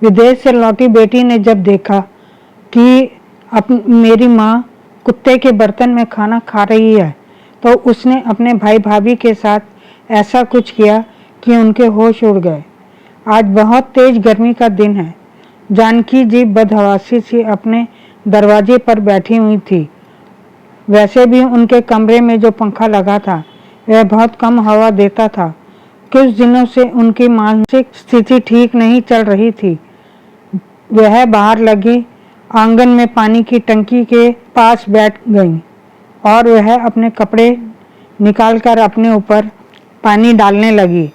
विदेश से लौटी बेटी ने जब देखा कि मेरी माँ कुत्ते के बर्तन में खाना खा रही है तो उसने अपने भाई भाभी के साथ ऐसा कुछ किया कि उनके होश उड़ गए। आज बहुत तेज गर्मी का दिन है। जानकी जी बदहवासी सी अपने दरवाजे पर बैठी हुई थी। वैसे भी उनके कमरे में जो पंखा लगा था वह बहुत कम हवा देता था। कुछ दिनों से उनकी मानसिक स्थिति ठीक नहीं चल रही थी। वह बाहर लगी आंगन में पानी की टंकी के पास बैठ गई और वह अपने कपड़े निकालकर अपने ऊपर पानी डालने लगी।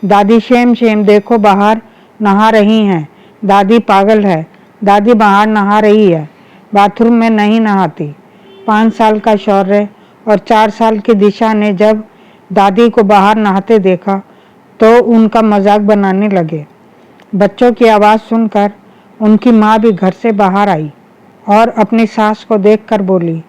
दादी शेम शेम देखो बाहर नहा रही हैं। दादी पागल है। दादी बाहर नहा रही है, बाथरूम में नहीं नहाती। 5 साल का शौर्य और 4 साल की दिशा ने जब दादी को बाहर नहाते देखा तो उनका मजाक बनाने लगे। बच्चों की आवाज़ सुनकर उनकी माँ भी घर से बाहर आई और अपनी सास को देखकर बोली,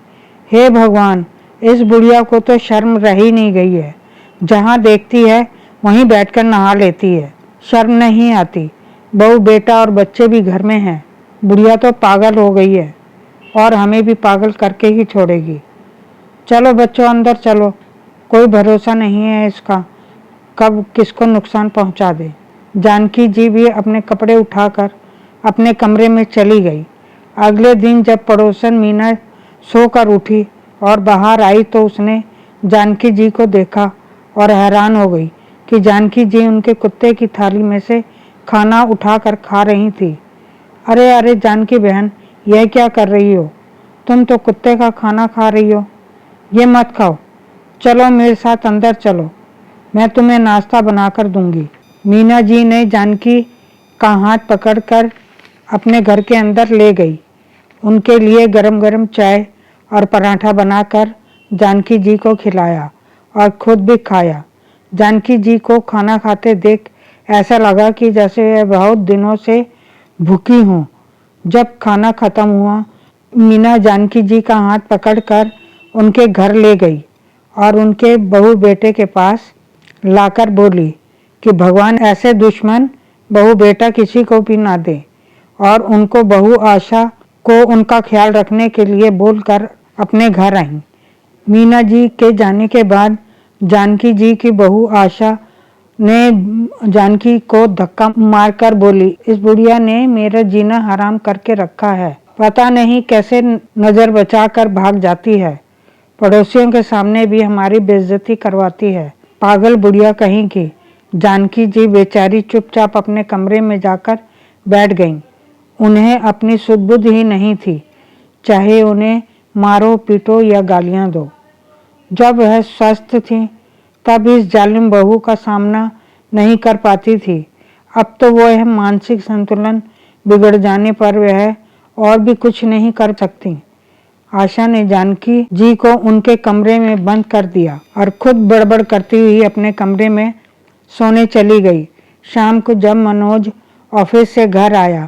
हे भगवान, इस बुढ़िया को तो शर्म रह ही नहीं गई है। जहाँ देखती है वहीं बैठकर नहा लेती है, शर्म नहीं आती। बहू बेटा और बच्चे भी घर में हैं। बुढ़िया तो पागल हो गई है और हमें भी पागल करके ही छोड़ेगी। चलो बच्चों अंदर चलो, कोई भरोसा नहीं है इसका, कब किसको नुकसान पहुंचा दे। जानकी जी भी अपने कपड़े उठाकर अपने कमरे में चली गई। अगले दिन जब पड़ोसन मीना सोकर उठी और बाहर आई तो उसने जानकी जी को देखा और हैरान हो गई कि जानकी जी उनके कुत्ते की थाली में से खाना उठाकर खा रही थी। अरे अरे जानकी बहन, यह क्या कर रही हो? तुम तो कुत्ते का खाना खा रही हो। ये मत खाओ, चलो मेरे साथ अंदर चलो, मैं तुम्हें नाश्ता बनाकर दूंगी। मीना जी ने जानकी का हाथ पकड़कर अपने घर के अंदर ले गई। उनके लिए गरम गरम चाय और पराठा बनाकर जानकी जी को खिलाया और खुद भी खाया। जानकी जी को खाना खाते देख ऐसा लगा कि जैसे वह बहुत दिनों से भूखी हों। जब खाना खत्म हुआ, मीना जानकी जी का हाथ पकड़कर उनके घर ले गई और उनके बहू बेटे के पास लाकर बोली कि भगवान ऐसे दुश्मन बहू बेटा किसी को भी ना दे, और उनको बहू आशा को उनका ख्याल रखने के लिए बोलकर अपने घर आई। मीना जी के जाने के बाद जानकी जी की बहू आशा ने जानकी को धक्का मारकर बोली, इस बुढ़िया ने मेरा जीना हराम करके रखा है, पता नहीं कैसे नजर बचाकर भाग जाती है, पड़ोसियों के सामने भी हमारी बेइज्जती करवाती है, पागल बुढ़िया कहीं की। जानकी जी बेचारी चुपचाप अपने कमरे में जाकर बैठ गईं। उन्हें अपनी सुध-बुध ही नहीं थी, चाहे उन्हें मारो पीटो या गालियां दो। जब वह स्वस्थ थी तब इस जालिम बहू का सामना नहीं कर पाती थी। अब तो वह मानसिक संतुलन बिगड़ जाने पर वह और भी कुछ नहीं कर सकती। आशा ने जानकी जी को उनके कमरे में बंद कर दिया और खुद बड़बड़ करती हुई अपने कमरे में सोने चली गई। शाम को जब मनोज ऑफिस से घर आया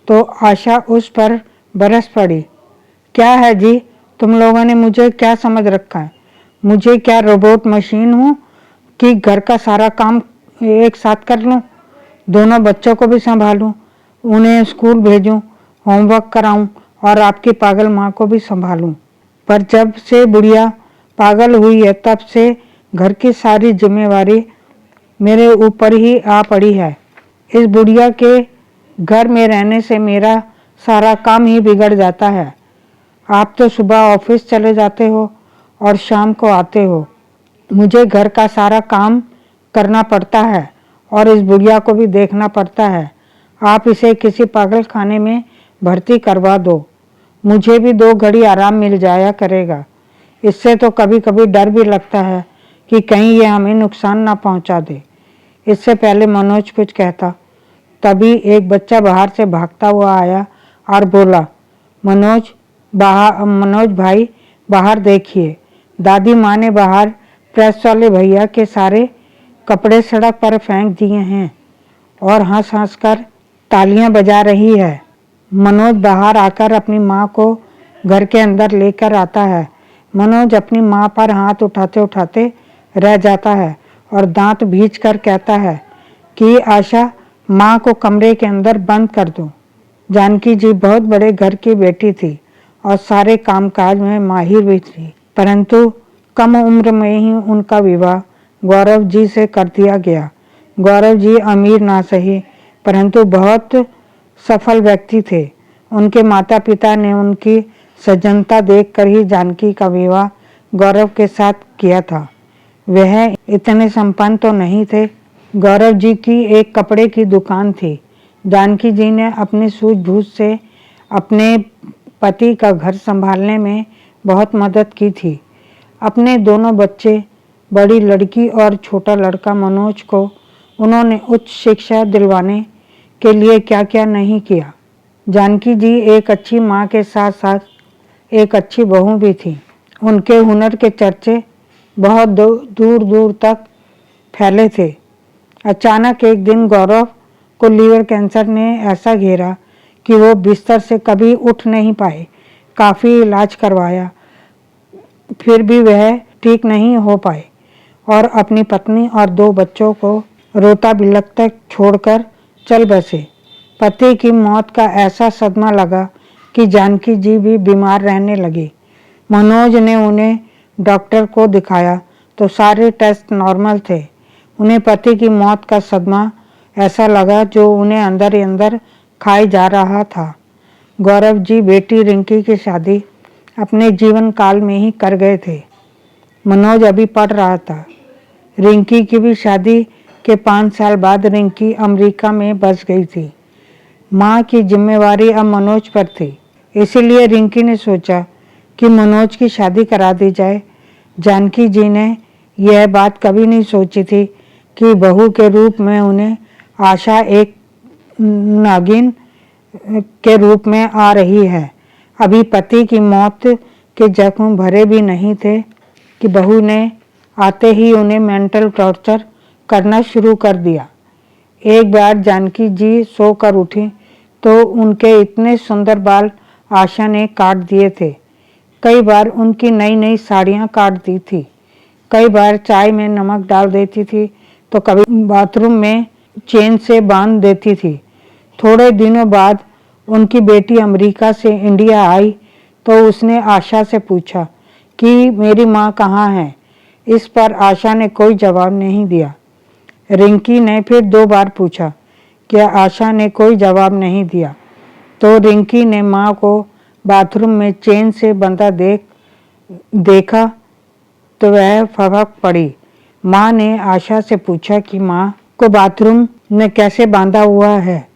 तो आशा उस पर बरस पड़ी। क्या है जी, तुम लोगों ने मुझे क्या समझ रखा है? मुझे क्या रोबोट मशीन हूँ कि घर का सारा काम एक साथ कर लूँ, दोनों बच्चों को भी संभालूँ, उन्हें स्कूल भेजूँ, होमवर्क कराऊँ और आपकी पागल माँ को भी संभालूँ। पर जब से बुढ़िया पागल हुई है तब से घर की सारी जिम्मेवारी मेरे ऊपर ही आ पड़ी है। इस बुढ़िया के घर में रहने से मेरा सारा काम ही बिगड़ जाता है। आप तो सुबह ऑफिस चले जाते हो और शाम को आते हो, मुझे घर का सारा काम करना पड़ता है और इस बुढ़िया को भी देखना पड़ता है। आप इसे किसी पागल खाने में भर्ती करवा दो, मुझे भी 2 घड़ी आराम मिल जाया करेगा। इससे तो कभी कभी डर भी लगता है कि कहीं ये हमें नुकसान ना पहुंचा दे। इससे पहले मनोज कुछ कहता, तभी एक बच्चा बाहर से भागता हुआ आया और बोला, मनोज भाई बाहर देखिए। दादी माँ ने बाहर प्रेस वाले भैया के सारे कपड़े सड़क पर फेंक दिए हैं और हंस हंस कर तालियां बजा रही है। मनोज बाहर आकर अपनी माँ को घर के अंदर लेकर आता है। मनोज अपनी माँ पर हाथ उठाते उठाते रह जाता है और दांत भींच कर कहता है कि आशा, माँ को कमरे के अंदर बंद कर दो। जानकी जी बहुत बड़े घर की बेटी थी और सारे कामकाज में माहिर भी थी, परंतु कम उम्र में ही उनका विवाह गौरव जी से कर दिया गया। गौरव जी अमीर ना सही परंतु बहुत सफल व्यक्ति थे। उनके माता पिता ने उनकी सज्जनता देखकर ही जानकी का विवाह गौरव के साथ किया था। वह इतने संपन्न तो नहीं थे। गौरव जी की एक कपड़े की दुकान थी। जानकी जी ने अपनी सूझबूझ से अपने पति का घर संभालने में बहुत मदद की थी। अपने दोनों बच्चे, बड़ी लड़की और छोटा लड़का मनोज को उन्होंने उच्च शिक्षा दिलवाने के लिए क्या क्या नहीं किया। जानकी जी एक अच्छी माँ के साथ साथ एक अच्छी बहू भी थी। उनके हुनर के चर्चे बहुत दूर दूर तक फैले थे। अचानक एक दिन गौरव को लीवर कैंसर ने ऐसा घेरा कि वो बिस्तर से कभी उठ नहीं पाए। काफ़ी इलाज करवाया, फिर भी वह ठीक नहीं हो पाए और अपनी पत्नी और 2 बच्चों को रोता बिलखता छोड़कर चल बसे। पति की मौत का ऐसा सदमा लगा कि जानकी जी भी बीमार रहने लगी। मनोज ने उन्हें डॉक्टर को दिखाया तो सारे टेस्ट नॉर्मल थे। उन्हें पति की मौत का सदमा ऐसा लगा जो उन्हें अंदर ही अंदर खाए जा रहा था। गौरव जी बेटी रिंकी की शादी अपने जीवन काल में ही कर गए थे। मनोज अभी पढ़ रहा था। रिंकी की भी शादी के 5 साल बाद रिंकी अमेरिका में बस गई थी। माँ की जिम्मेवारी अब मनोज पर थी, इसीलिए रिंकी ने सोचा कि मनोज की शादी करा दी जाए। जानकी जी ने यह बात कभी नहीं सोची थी कि बहू के रूप में उन्हें आशा एक नागिन के रूप में आ रही है। अभी पति की मौत के जख्म भरे भी नहीं थे कि बहू ने आते ही उन्हें मेंटल टॉर्चर करना शुरू कर दिया। एक बार जानकी जी सोकर उठी तो उनके इतने सुंदर बाल आशा ने काट दिए थे। कई बार उनकी नई नई साड़ियाँ काट दी थी। कई बार चाय में नमक डाल देती थी तो कभी बाथरूम में चेन से बांध देती थी। थोड़े दिनों बाद उनकी बेटी अमेरिका से इंडिया आई तो उसने आशा से पूछा कि मेरी माँ कहाँ है। इस पर आशा ने कोई जवाब नहीं दिया। रिंकी ने फिर 2 बार पूछा, क्या आशा ने कोई जवाब नहीं दिया। तो रिंकी ने माँ को बाथरूम में चेन से बंधा देखा तो वह फबक पड़ी। माँ ने आशा से पूछा कि माँ को बाथरूम में कैसे बांधा हुआ है।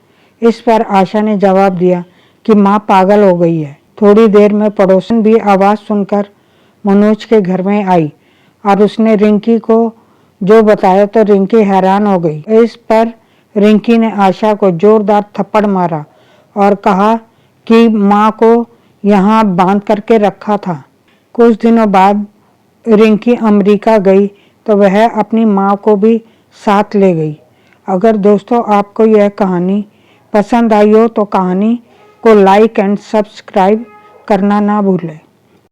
इस पर आशा ने जवाब दिया कि माँ पागल हो गई है। थोड़ी देर में पड़ोसन भी आवाज़ सुनकर मनोज के घर में आई और उसने रिंकी को जो बताया तो रिंकी हैरान हो गई। इस पर रिंकी ने आशा को जोरदार थप्पड़ मारा और कहा कि माँ को यहाँ बांध करके रखा था। कुछ दिनों बाद रिंकी अमेरिका गई तो वह अपनी माँ को भी साथ ले गई। अगर दोस्तों आपको यह कहानी पसंद आई हो तो कहानी को लाइक एंड सब्सक्राइब करना ना भूलें।